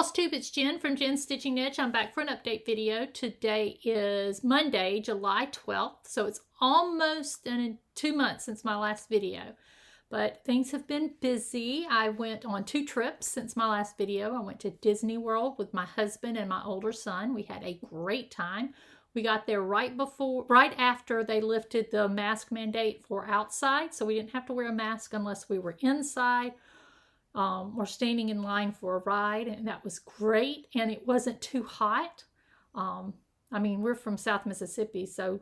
Flosstube, it's Jen from Jen's Stitching Niche. I'm back for an update video. Today is Monday, July 12th, so it's almost 2 months since my last video. But things have been busy. I went on 2 trips since my last video. I went to Disney World with my husband and my older son. We had a great time. We got there right after they lifted the mask mandate for outside, so we didn't have to wear a mask unless we were inside. Or standing in line for a ride, and that was great, and it wasn't too hot. I mean, we're from South Mississippi, so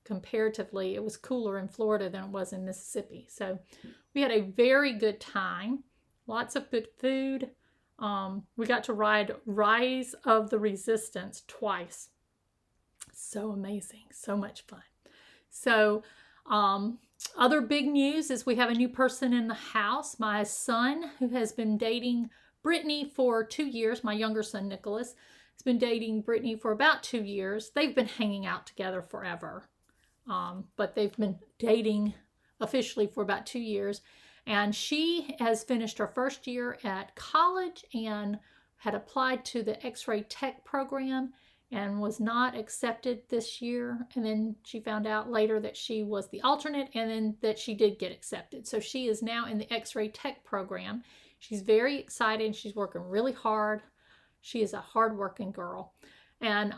comparatively it was cooler in Florida than it was in Mississippi. So we had a very good time, lots of good food. We got to ride Rise of the Resistance twice. So amazing, so much fun. So other big news is we have a new person in the house. My son, who has been dating Brittany for 2 years, my younger son Nicholas, has been dating Brittany for about 2 years. They've been hanging out together forever, but they've been dating officially for about 2 years. And she has finished her first year at college and had applied to the X-ray tech program and was not accepted this year. And then she found out later that she was the alternate, and then that she did get accepted. So she is now in the X-ray tech program. She's very excited. She's working really hard. She is a hard-working girl. And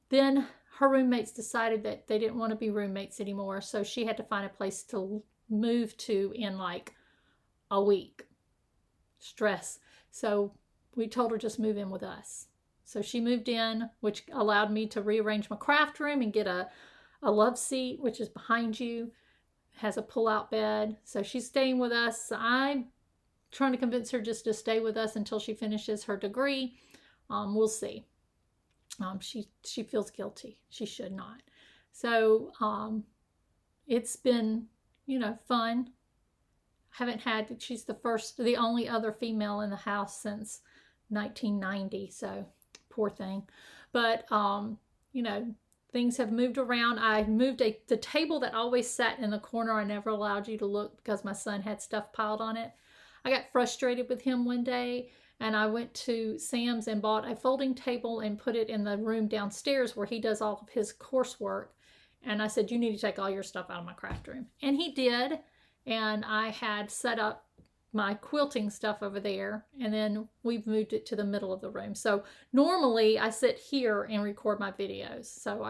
then her roommates decided that they didn't want to be roommates anymore. So she had to find a place to move to in like a week. Stress. So we told her just move in with us. So she moved in, which allowed me to rearrange my craft room and get a love seat, which is behind you. It has a pull-out bed. So she's staying with us. I'm trying to convince her just to stay with us until she finishes her degree. We'll see. She feels guilty. She should not. So it's been, fun. She's the only other female in the house since 1990. So poor thing. But things have moved around. I moved the table that always sat in the corner. I never allowed you to look because my son had stuff piled on it. I got frustrated with him one day, and I went to Sam's and bought a folding table and put it in the room downstairs where he does all of his coursework. And I said, you need to take all your stuff out of my craft room. And he did. And I had set up my quilting stuff over there, and then we've moved it to the middle of the room. So normally I sit here and record my videos. So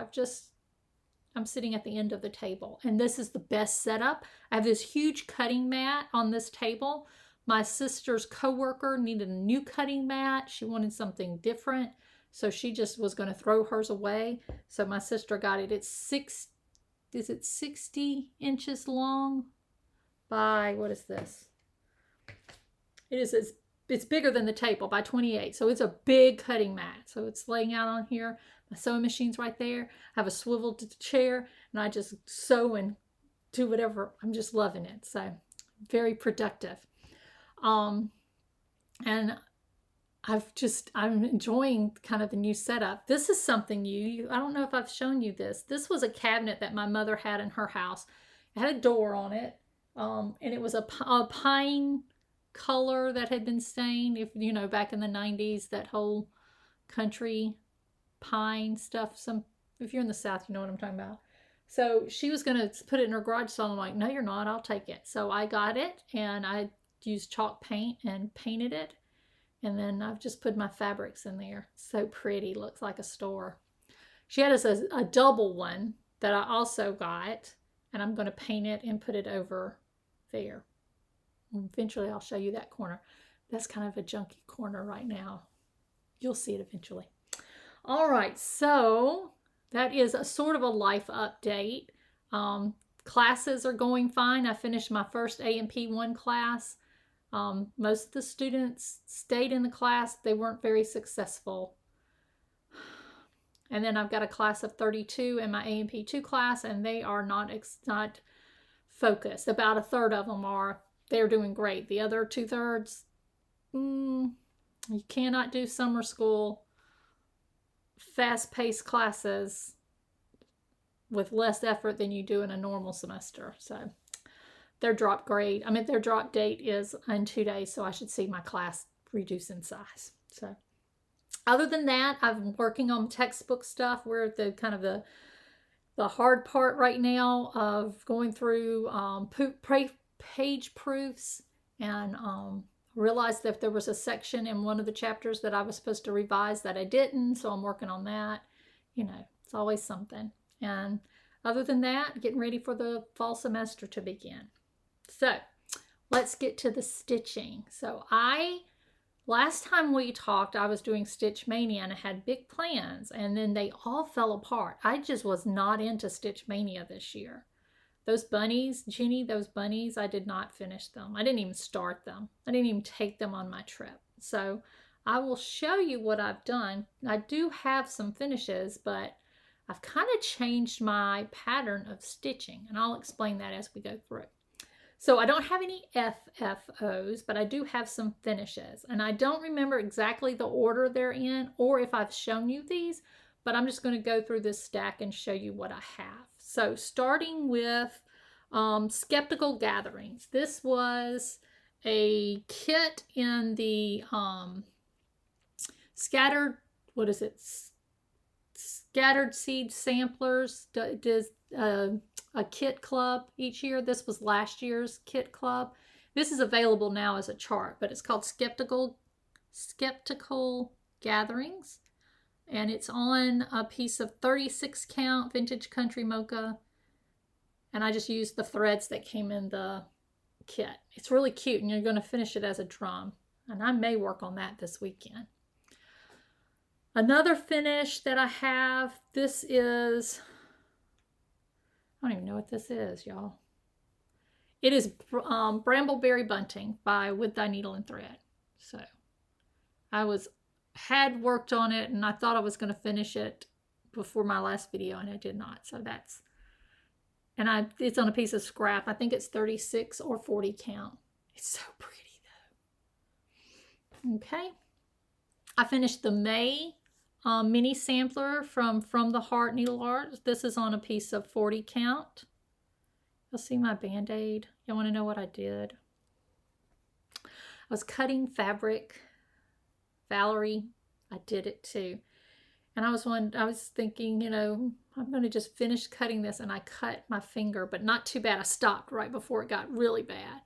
I'm sitting at the end of the table, and this is the best setup. I have this huge cutting mat on this table. My sister's coworker needed a new cutting mat. She wanted something different, so she just was going to throw hers away. So my sister got it. It's 60 inches long by, what is this? It's bigger than the table by 28. So it's a big cutting mat. So it's laying out on here. My sewing machine's right there. I have a swivel chair, and I just sew and do whatever. I'm just loving it. So very productive. And I'm enjoying kind of the new setup. This is something new. I don't know if I've shown you this. This was a cabinet that my mother had in her house. It had a door on it. And it was a pine color that had been stained. If back in the 90s, that whole country pine stuff. If you're in the South, you know what I'm talking about. So she was going to put it in her garage sale. I'm like, no, you're not. I'll take it. So I got it, and I used chalk paint and painted it. And then I've just put my fabrics in there. So pretty. Looks like a store. She had a double one that I also got, and I'm going to paint it and put it over there. Eventually I'll show you that corner. That's kind of a junky corner right now. You'll see it eventually. All right, so that is a sort of a life update. Classes are going fine. I finished my first A&P 1 class. Most of the students stayed in the class. They weren't very successful. And then I've got a class of 32 in my A&P 2 class, and they are not focused. About a third of them are. They're doing great. The other 2/3, you cannot do summer school, fast-paced classes with less effort than you do in a normal semester. So their drop date is in 2 days, so I should see my class reduce in size. So Other than that, I'm working on textbook stuff. We're at the kind of the hard part right now of going through page proofs, and realized that there was a section in one of the chapters that I was supposed to revise that I didn't, so I'm working on that. You know, it's always something. And other than that, getting ready for the fall semester to begin. So let's get to the stitching. So last time we talked, I was doing Stitch Mania and I had big plans, and then they all fell apart. I just was not into Stitch Mania this year. Those bunnies, Jenny, those bunnies, I did not finish them. I didn't even start them. I didn't even take them on my trip. So I will show you what I've done. I do have some finishes, but I've kind of changed my pattern of stitching, and I'll explain that as we go through. So I don't have any FFOs, but I do have some finishes. And I don't remember exactly the order they're in or if I've shown you these, but I'm just going to go through this stack and show you what I have. So starting with Skeptical Gatherings. This was a kit in the Scattered Seed Samplers. Does a kit club each year. This was last year's kit club. This is available now as a chart, but it's called Skeptical Gatherings, and it's on a piece of 36 count vintage country mocha, and I just used the threads that came in the kit. It's really cute, and you're going to finish it as a drum, and I may work on that this weekend. Another finish that I have, this is, I don't even know what this is, y'all. It is Brambleberry Bunting by With Thy Needle and Thread. So I had worked on it, and I thought I was going to finish it before my last video, and I did not. So that's, and it's on a piece of scrap. I think it's 36 or 40 count. It's so pretty though. Okay. I finished the May mini sampler from the Heart Needle Art. This is on a piece of 40 count. You'll see my band-aid. You want to know what I did? I was cutting fabric. Valerie, I did it too. And I was thinking, you know, I'm going to just finish cutting this, and I cut my finger, but not too bad. I stopped right before it got really bad.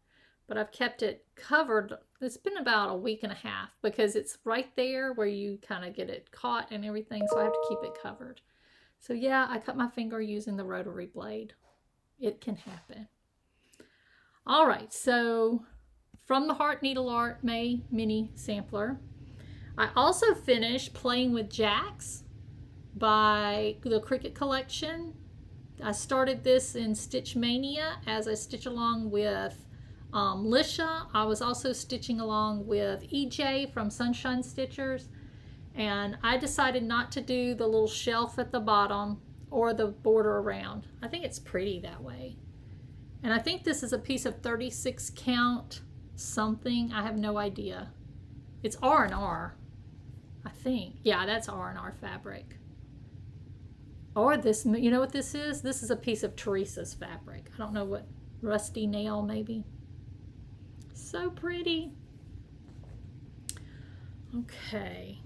But I've kept it covered. It's been about a week and a half because it's right there where you kind of get it caught and everything. So I have to keep it covered. So yeah, I cut my finger using the rotary blade. It can happen. All right, so from the Heart Needle Art May Mini Sampler, I also finished Playing with Jacks by the Cricut Collection. I started this in Stitch Mania as I stitch along with Lisha. I was also stitching along with EJ from Sunshine Stitchers, and I decided not to do the little shelf at the bottom or the border around. I think it's pretty that way. And I think this is a piece of 36 count something. I have no idea. It's R&R, I think. Yeah, that's R&R fabric. Or this, you know what this is? This is a piece of Teresa's fabric. I don't know what, Rusty Nail maybe. So pretty. Okay.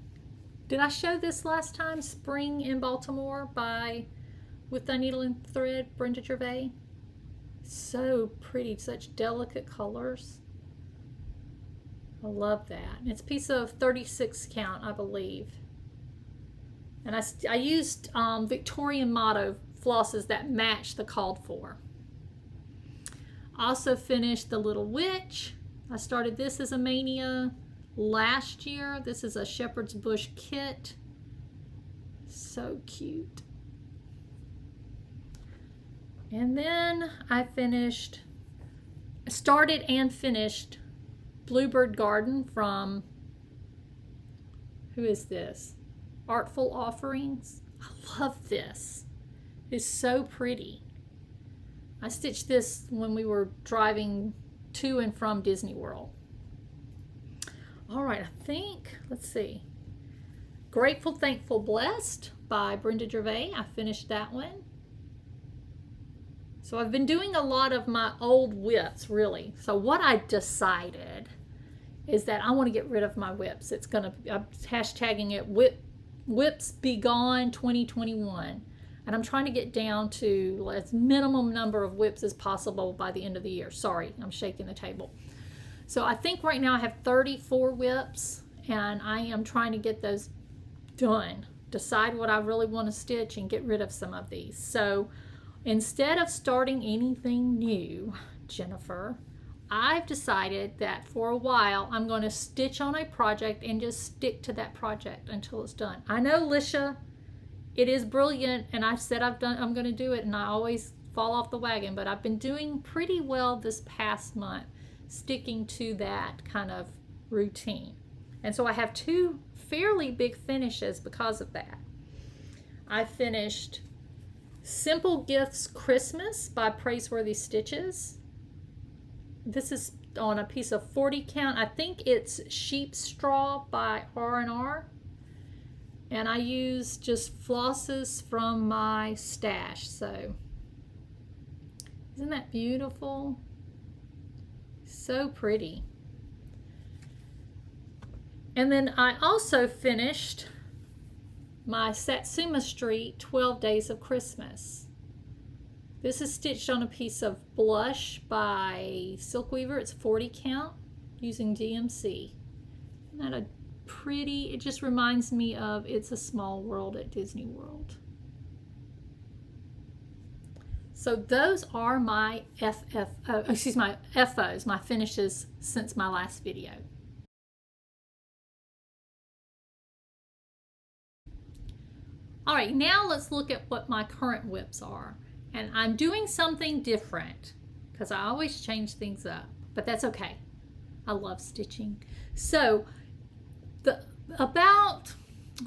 Did I show this last time? Spring in Baltimore by With Thy Needle and Thread, Brenda Gervais. So pretty. Such delicate colors. I love that. And it's a piece of 36 count, I believe. And I used Victorian Motto flosses that match the called for. Also finished The Little Witch. I started this as a Mania last year. This is a Shepherd's Bush kit. So cute. And then I started and finished Bluebird Garden from, who is this? Artful Offerings. I love this. It's so pretty. I stitched this when we were driving to and from Disney World. All right, I think, let's see. Grateful, Thankful, Blessed by Brenda Gervais. I finished that one. So I've been doing a lot of my old WIPs, really. So what I decided is that I want to get rid of my whips. It's going to, I'm hashtagging it whips be gone 2021. And I'm trying to get down to as minimum number of whips as possible by the end of the year. Sorry, I'm shaking the table. So I think right now I have 34 whips, and I am trying to get those done. Decide what I really want to stitch and get rid of some of these. So instead of starting anything new, Jennifer, I've decided that for a while I'm going to stitch on a project and just stick to that project until it's done. I know, Lisha, it is brilliant, and I said I'm going to do it, and I always fall off the wagon, but I've been doing pretty well this past month sticking to that kind of routine. And so I have two fairly big finishes because of that. I finished Simple Gifts Christmas by Praiseworthy Stitches. This is on a piece of 40 count. I think it's Sheep Straw by R&R. And I use just flosses from my stash. So isn't that beautiful? So pretty. And then I also finished my Satsuma Street 12 Days of Christmas. This is stitched on a piece of Blush by Silkweaver. It's 40 count using DMC. Isn't that a pretty? It just reminds me of It's a Small World at Disney World. So those are my FOs, my finishes since my last video. All right, now let's look at what my current whips are. And I'm doing something different because I always change things up, but that's okay. I love stitching. So about,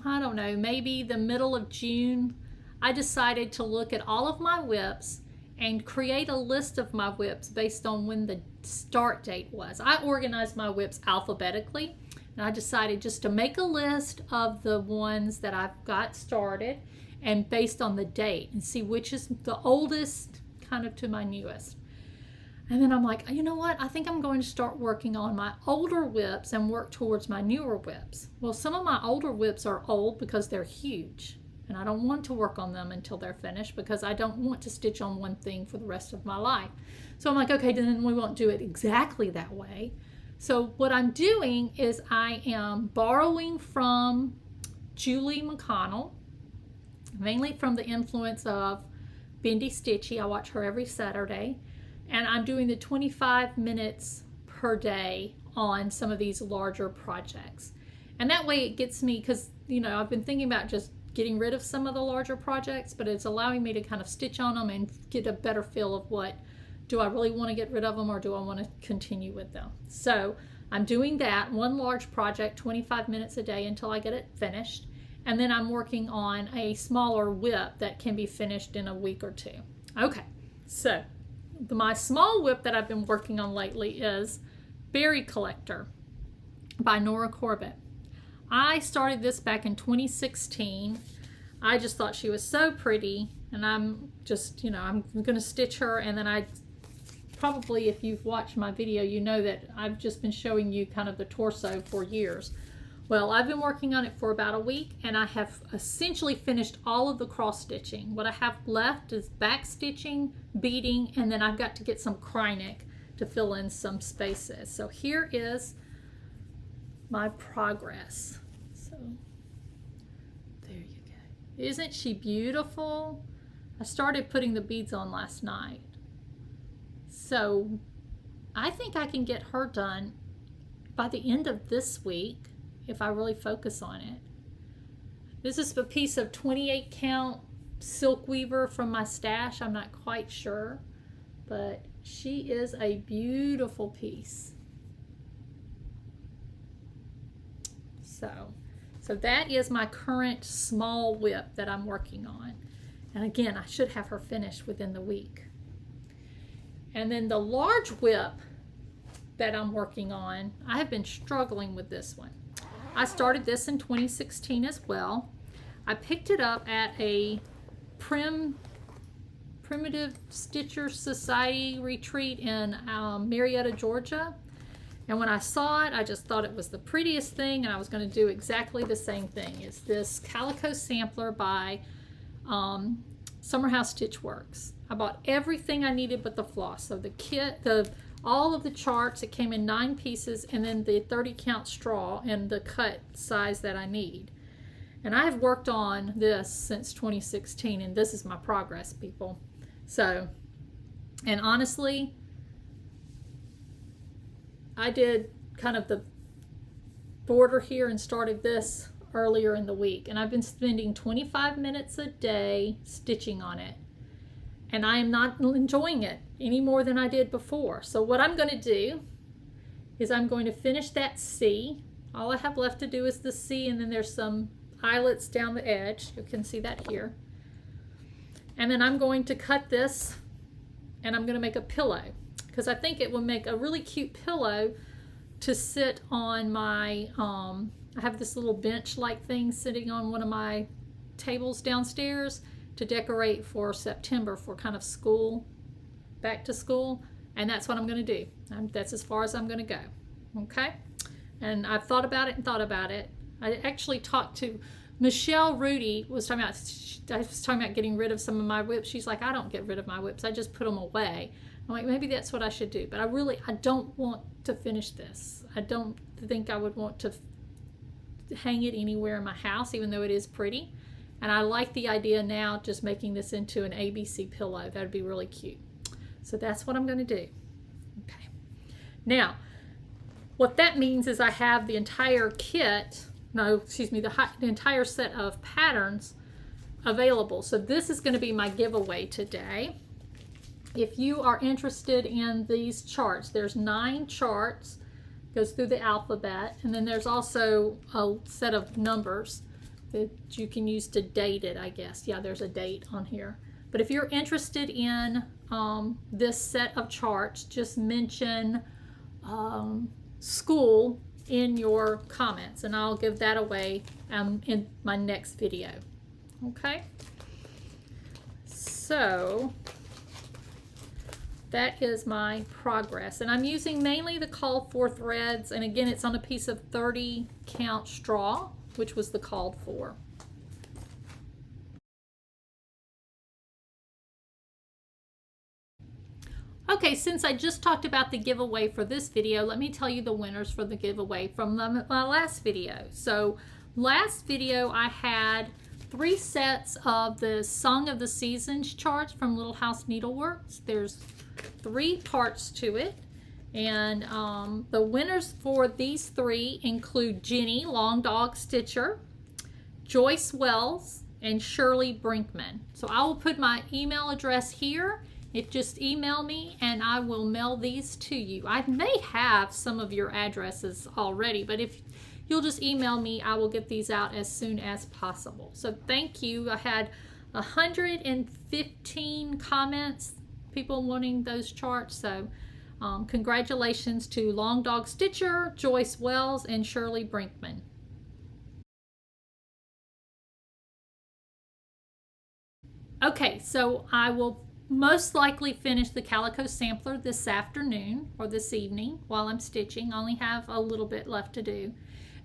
I don't know, maybe the middle of June, I decided to look at all of my whips and create a list of my whips based on when the start date was. I organized my whips alphabetically, and I decided just to make a list of the ones that I've got started and based on the date and see which is the oldest kind of to my newest. And then I'm like, you know what? I think I'm going to start working on my older whips and work towards my newer whips. Well, some of my older whips are old because they're huge, and I don't want to work on them until they're finished because I don't want to stitch on one thing for the rest of my life. So I'm like, okay, then we won't do it exactly that way. So what I'm doing is I am borrowing from Julie McConnell, mainly from the influence of Bendy Stitchy. I watch her every Saturday. And I'm doing the 25 minutes per day on some of these larger projects. And that way it gets me, because, you know, I've been thinking about just getting rid of some of the larger projects, but it's allowing me to kind of stitch on them and get a better feel of what, do I really want to get rid of them or do I want to continue with them? So I'm doing that, one large project, 25 minutes a day until I get it finished. And then I'm working on a smaller whip that can be finished in a week or two. Okay, so my small whip that I've been working on lately is Berry Collector by Nora Corbett. I started this back in 2016. I just thought she was so pretty, and I'm just, you know, I'm going to stitch her, and then I probably, if you've watched my video, you know that I've just been showing you kind of the torso for years. Well, I've been working on it for about a week, and I have essentially finished all of the cross stitching. What I have left is back stitching, beading, and then I've got to get some Krynic to fill in some spaces. So here is my progress. So there you go. Isn't she beautiful? I started putting the beads on last night. So I think I can get her done by the end of this week if I really focus on it. This is a piece of 28 count Silkweaver from my stash. I'm not quite sure, but she is a beautiful piece. So that is my current small whip that I'm working on. And again, I should have her finished within the week. And then the large whip that I'm working on, I have been struggling with this one. I started this in 2016 as well. I picked it up at a Primitive Stitcher Society retreat in Marietta, Georgia. And when I saw it, I just thought it was the prettiest thing, and I was going to do exactly the same thing. It's this Calico Sampler by Summer House Stitch Works. I bought everything I needed but the floss. So the kit, all of the charts, it came in 9 pieces, and then the 30 count straw and the cut size that I need. And I have worked on this since 2016, and this is my progress, people. So, and honestly, I did kind of the border here and started this earlier in the week, and I've been spending 25 minutes a day stitching on it, and I am not enjoying it any more than I did before. So what I'm going to do is I'm going to finish that C. All I have left to do is the C, and then there's some eyelets down the edge. You can see that here. And then I'm going to cut this, and I'm going to make a pillow, because I think it will make a really cute pillow to sit on my, I have this little bench-like thing sitting on one of my tables downstairs to decorate for September for kind of school, back to school, and that's what I'm going to do. That's as far as I'm going to go, okay? And I've thought about it and thought about it. I actually talked to Michelle Rudy, I was talking about getting rid of some of my whips. She's like, I don't get rid of my whips, I just put them away. I'm like, maybe that's what I should do, but I don't want to finish this. I don't think I would want to hang it anywhere in my house, even though it is pretty. And I like the idea now, just making this into an ABC pillow. That would be really cute. So that's what I'm going to do. Okay. Now, what that means is I have the entire kit, the entire set of patterns available. So this is going to be my giveaway today. If you are interested in these charts, there's 9 charts, goes through the alphabet, and then there's also a set of numbers that you can use to date it, I guess. Yeah, there's a date on here. But if you're interested in this set of charts, just mention school in your comments, and I'll give that away in my next video. Okay? So that is my progress, and I'm using mainly the called for threads, and again, it's on a piece of 30 count straw, which was the called for. Okay, since I just talked about the giveaway for this video, let me tell you the winners for the giveaway from my last video. So last video I had 3 sets of the Song of the Seasons charts from Little House Needleworks. There's 3 parts to it, and the winners for these 3 include Jenny Long Dog Stitcher, Joyce Wells, and Shirley Brinkman. So I will put my email address here. Just email me and I will mail these to you. I may have some of your addresses already, but if you'll just email me, I will get these out as soon as possible. So thank you. I had 115 comments, people wanting those charts. So congratulations to Long Dog Stitcher, Joyce Wells, and Shirley Brinkman. Okay, so I will most likely finish the Calico Sampler this afternoon or this evening while I'm stitching. I only have a little bit left to do.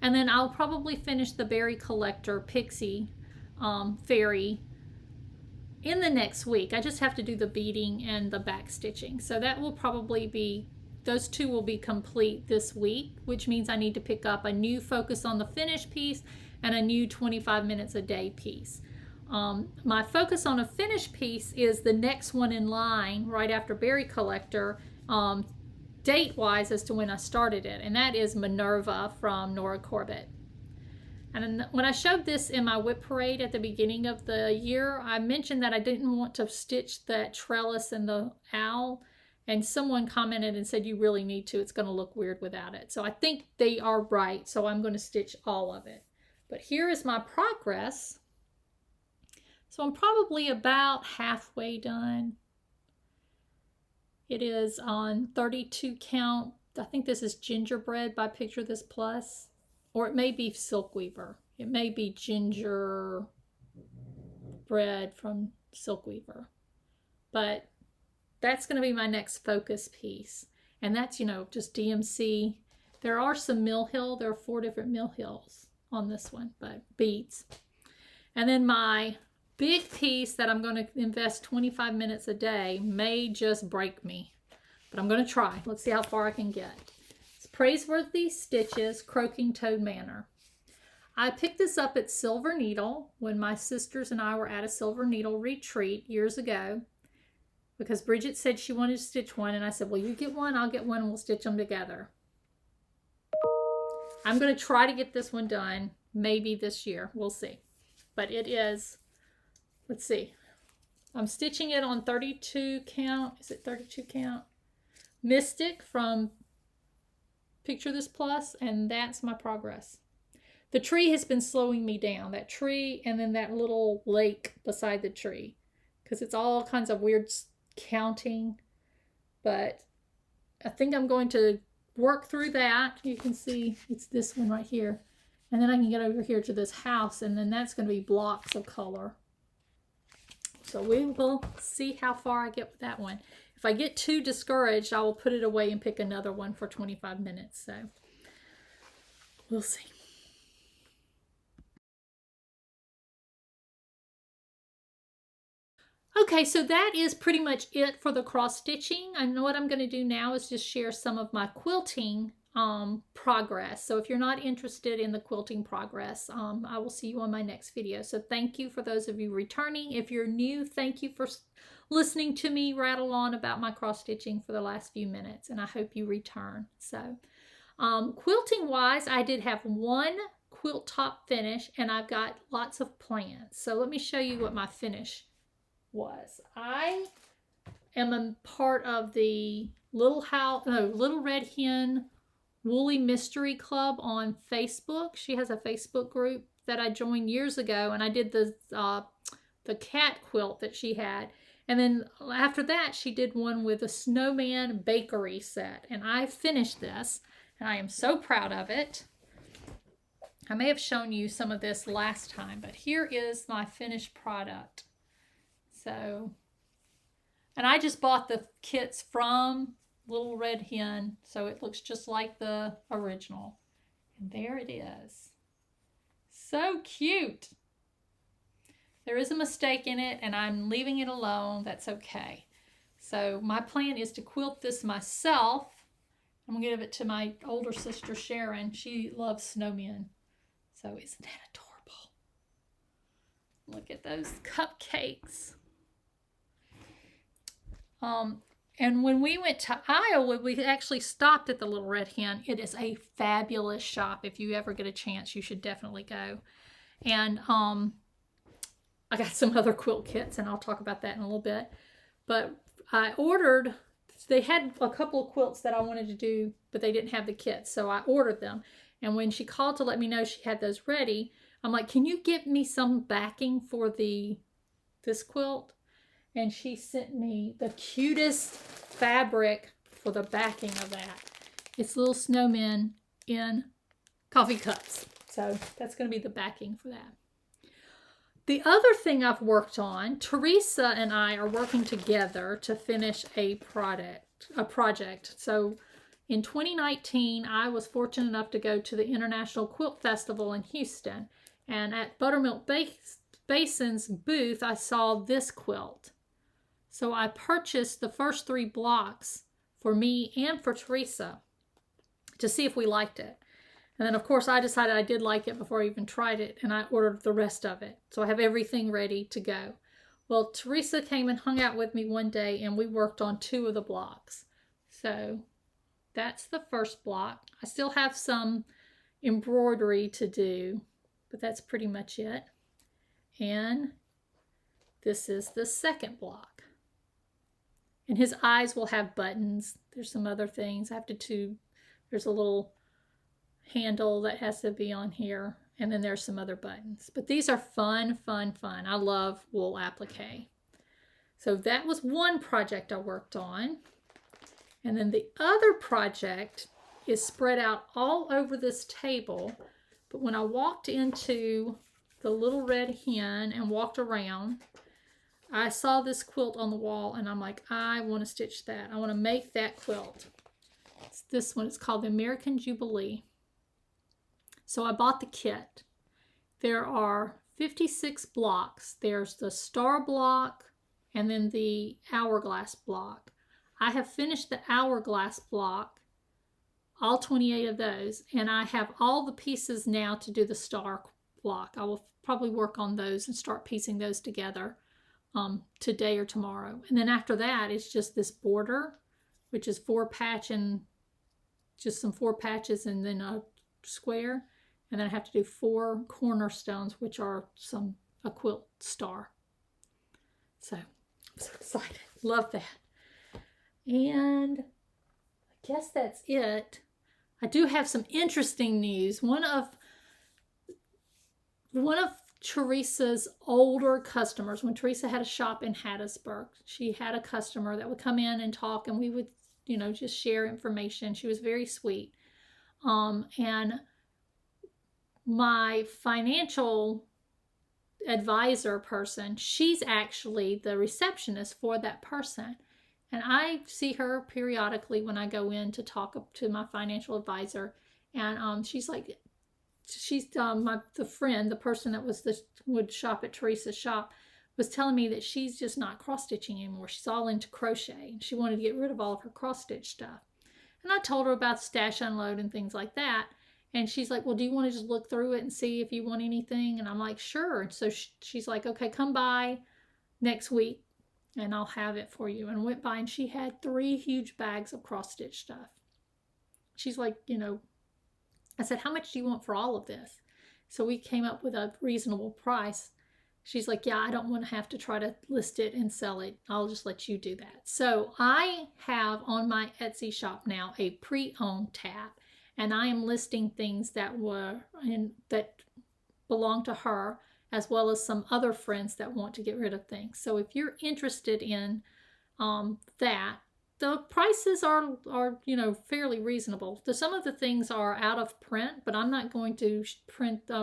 And then I'll probably finish the Berry Collector Pixie Fairy in the next week. I just have to do the beading and the back stitching. So that will probably be, those 2 will be complete this week, which means I need to pick up a new Focus on the Finish piece and a new 25 minutes a day piece. My Focus on a Finish piece is the next one in line right after Berry Collector, date-wise as to when I started it, and that is Minerva from Nora Corbett. And when I showed this in my whip parade at the beginning of the year, I mentioned that I didn't want to stitch that trellis and the owl, and someone commented and said, you really need to, it's going to look weird without it. So I think they are right, so I'm going to stitch all of it. But here is my progress. So I'm probably about halfway done. It is on 32 count. I think this is Gingerbread by Picture This Plus, or it may be Silk Weaver. It may be Gingerbread from Silk Weaver. But that's going to be my next focus piece. And that's, you know, just DMC There are some mill hill. There are 4 different mill hills on this one, but beads. And then my big piece that I'm going to invest 25 minutes a day may just break me, but I'm going to try. Let's see how far I can get. It's Praiseworthy Stitches, Croaking Toad Manor. I picked this up at Silver Needle when my sisters and I were at a Silver Needle retreat years ago, because Bridget said she wanted to stitch one, and I said, well, you get one, I'll get one, and we'll stitch them together. I'm going to try to get this one done maybe this year. We'll see. But it is, let's see, I'm stitching it on 32 count. Is it 32 count? Mystic from Picture This Plus, and that's my progress. The tree has been slowing me down. That tree and then that little lake beside the tree, because it's all kinds of weird counting. But I think I'm going to work through that. You can see it's this one right here. And then I can get over here to this house, and then that's going to be blocks of color. So we will see how far I get with that one. If I get too discouraged, I will put it away and pick another one for 25 minutes. So we'll see. Okay, so that is pretty much it for the cross stitching. I know what I'm going to do now is just share some of my quilting progress. So if you're not interested in the quilting progress, I will see you on my next video. So thank you for those of you returning. If you're new, thank you for listening to me rattle on about my cross stitching for the last few minutes, and I hope you return. So quilting wise, I did have one quilt top finish, and I've got lots of plans. So let me show you what my finish was. I am a part of the Little Red Hen Woolly Mystery Club on Facebook. She has a Facebook group that I joined years ago, and I did the cat quilt that she had. And then after that, she did one with a snowman bakery set, and I finished this, and I am so proud of it. I may have shown you some of this last time, but here is my finished product. So, and I just bought the kits from Little Red Hen, so it looks just like the original. And there it is. So cute. There is a mistake in it, and I'm leaving it alone. That's okay. So my plan is to quilt this myself. I'm going to give it to my older sister, Sharon. She loves snowmen. So isn't that adorable? Look at those cupcakes. And when we went to Iowa, we actually stopped at the Little Red Hen. It is a fabulous shop. If you ever get a chance, you should definitely go. And I got some other quilt kits, and I'll talk about that in a little bit. But I ordered, they had a couple of quilts that I wanted to do, but they didn't have the kits, so I ordered them. And when she called to let me know she had those ready, I'm like, can you get me some backing for this quilt? And she sent me the cutest fabric for the backing of that. It's little snowmen in coffee cups. So that's going to be the backing for that. The other thing I've worked on, Teresa and I are working together to finish a project. So in 2019, I was fortunate enough to go to the International Quilt Festival in Houston. And at Buttermilk Basin's booth, I saw this quilt. So I purchased the first 3 blocks for me and for Teresa to see if we liked it. And then, of course, I decided I did like it before I even tried it, and I ordered the rest of it. So I have everything ready to go. Well, Teresa came and hung out with me one day, and we worked on 2 of the blocks. So that's the first block. I still have some embroidery to do, but that's pretty much it. And this is the second block. And his eyes will have buttons. There's some other things. I have to there's a little handle that has to be on here. And then there's some other buttons. But these are fun, fun, fun. I love wool applique. So that was one project I worked on. And then the other project is spread out all over this table. But when I walked into the Little Red Hen and walked around, I saw this quilt on the wall, and I'm like, I want to stitch that. I want to make that quilt. It's this one. It's called the American Jubilee. So I bought the kit. There are 56 blocks. There's the star block and then the hourglass block. I have finished the hourglass block, all 28 of those, and I have all the pieces now to do the star block. I will probably work on those and start piecing those together today or tomorrow. And then after that, it's just this border, which is 4 patch and just some 4 patches and then a square. And then I have to do 4 cornerstones, which are a quilt star. So I'm so excited. Love that. And I guess that's it. I do have some interesting news. One of Teresa's older customers, when Teresa had a shop in Hattiesburg, she had a customer that would come in and talk, and we would, just share information. She was very sweet. And my financial advisor person, she's actually the receptionist for that person. And I see her periodically when I go in to talk to my financial advisor. And she's like, the friend, the person that would shop at Teresa's shop, was telling me that she's just not cross-stitching anymore. She's all into crochet. And she wanted to get rid of all of her cross-stitch stuff. And I told her about stash unload and things like that. And she's like, well, do you want to just look through it and see if you want anything? And I'm like, sure. And so she's like, okay, come by next week and I'll have it for you. And I went by and she had 3 huge bags of cross-stitch stuff. She's like, I said, how much do you want for all of this? So we came up with a reasonable price. She's like, yeah, I don't want to have to try to list it and sell it. I'll just let you do that. So I have on my Etsy shop now a pre-owned tab. And I am listing things that belong to her, as well as some other friends that want to get rid of things. So if you're interested in that, the prices are fairly reasonable. Some of the things are out of print, but I'm not going to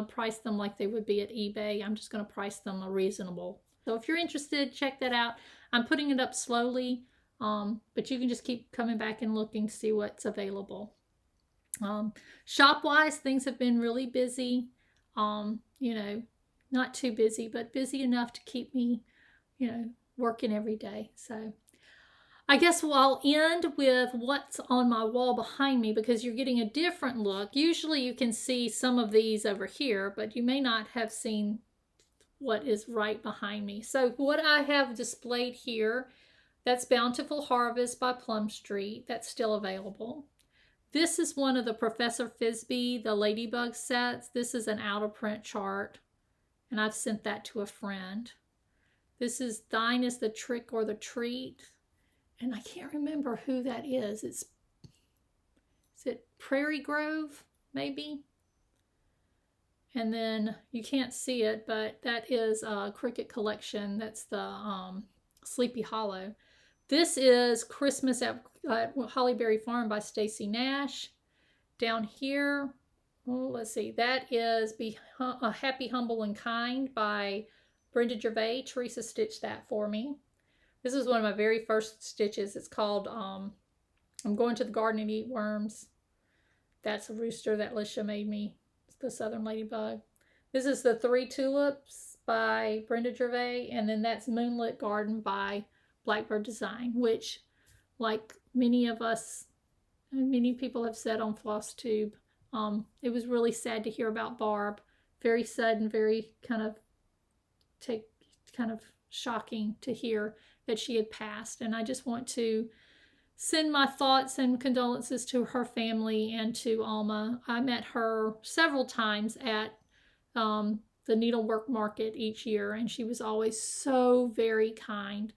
price them like they would be at eBay. I'm just going to price them reasonable. So if you're interested, check that out. I'm putting it up slowly, but you can just keep coming back and looking to see what's available. Shop-wise, things have been really busy. Not too busy, but busy enough to keep me, working every day. So I guess I'll end with what's on my wall behind me, because you're getting a different look. Usually you can see some of these over here, but you may not have seen what is right behind me. So what I have displayed here, that's Bountiful Harvest by Plum Street. That's still available. This is one of the Professor Frisbee, the Ladybug sets. This is an out-of-print chart, and I've sent that to a friend. This is Thine is the Trick or the Treat, and I can't remember who that is. Is it Prairie Grove, maybe? And then you can't see it, but that is a Cricket Collection. That's the Sleepy Hollow. This is Christmas at Hollyberry Farm by Stacy Nash. Down here, let's see, that is Happy, Humble, and Kind by Brenda Gervais. Teresa stitched that for me. This is one of my very first stitches. It's called I'm Going to the Garden and Eat Worms. That's a rooster that Lisha made me. It's the Southern Ladybug. This is the 3 Tulips by Brenda Gervais. And then that's Moonlit Garden by Blackbird Design, which, like many people have said on Flosstube, it was really sad to hear about Barb. Very sudden, very kind of shocking to hear that she had passed. And I just want to send my thoughts and condolences to her family and to Alma. I met her several times at the needlework market each year, and she was always so very kind.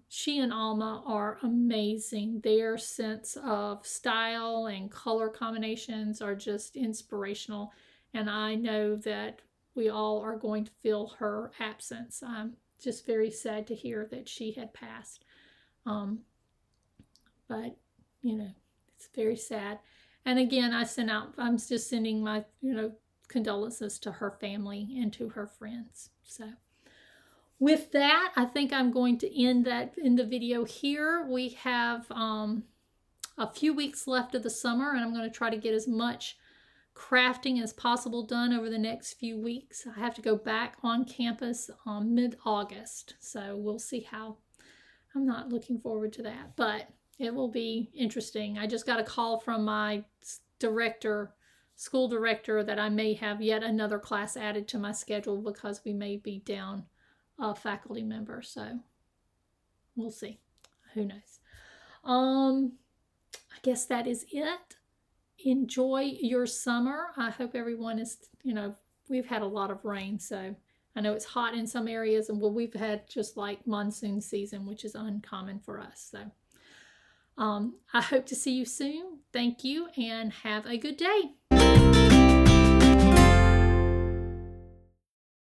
She and Alma are amazing. Their sense of style and color combinations are just inspirational. And I know that we all are going to feel her absence. I'm just very sad to hear that she had passed. But, it's very sad. And again, I'm just sending my, condolences to her family and to her friends. So with that, I think I'm going to end the video here. We have a few weeks left of the summer, and I'm going to try to get as much crafting as possible done over the next few weeks. I have to go back on campus on mid-August, so we'll see how. I'm not looking forward to that, but it will be interesting. I just got a call from my school director, that I may have yet another class added to my schedule because we may be down a faculty member, so we'll see. Who knows? I guess that is it. Enjoy your summer. I hope everyone is, we've had a lot of rain, so I know it's hot in some areas, and we've had just like monsoon season, which is uncommon for us. So I hope to see you soon. Thank you, and have a good day.